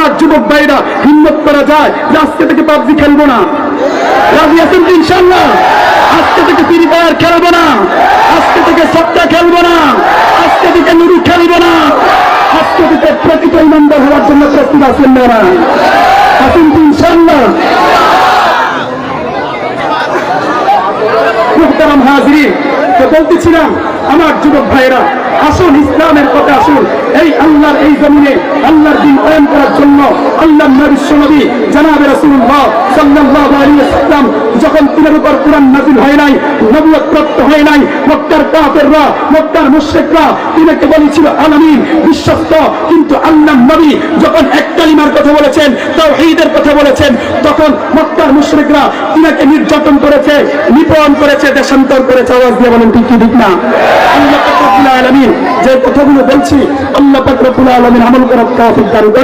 আমার যুবক ভাইরা হিম্মত করা যায় যে আজকে থেকে পাবজি খেলবো না। রাজি আছেন তো ইনশাআল্লাহ? আজকে থেকে ফ্রি ফায়ার খেলবো না, আজকে থেকে সট্টা খেলবো না, আজকে থেকে নুরু খেলবো না, আজকে থেকে প্রকৃত ইমানদার হওয়ার জন্য প্রস্তুত আছেন না? আছেন তো ইনশাআল্লাহ? মুহতারাম হাজিরিন, তো বলতেছিলাম আমার যুবক ভাইরা, আসুন ইসলামের পথে আসুন। এই আল্লাহর এই জমিনে আল্লাহর দ্বীন কায়েম করার জন্য আল্লাহর নবী বিশ্বনবী জনাবে রাসূলুল্লাহ সাল্লাল্লাহু আলাইহি ওয়াসাল্লাম যখন তিনার উপর কুরআন নাযিল হয় নাই, নবুয়ত প্রাপ্ত হয় নাই, মক্কার কাফেররা, মক্কার মুশরিকরা তিনাকে বলেছিল আলামিন, বিশ্বস্ত। কিন্তু আল্লাহর নবী যখন এক কালিমার কথা বলেছেন, তাওহীদের কথা বলেছেন, তখন মক্কার মুশরিকরা তিনাকে নির্যাতন করেছে, নিপীড়ন করেছে, দেশান্তর করেছে। আওয়াজ দিয়ে বলেন ঠিক কি ঠিক না? আল্লাহ পাক রব্বুল আলামিন যে কথাগুলো বলছি, আল্লাহ পাক রব্বুল আলামিন আমল করার তৌফিক দান করুন।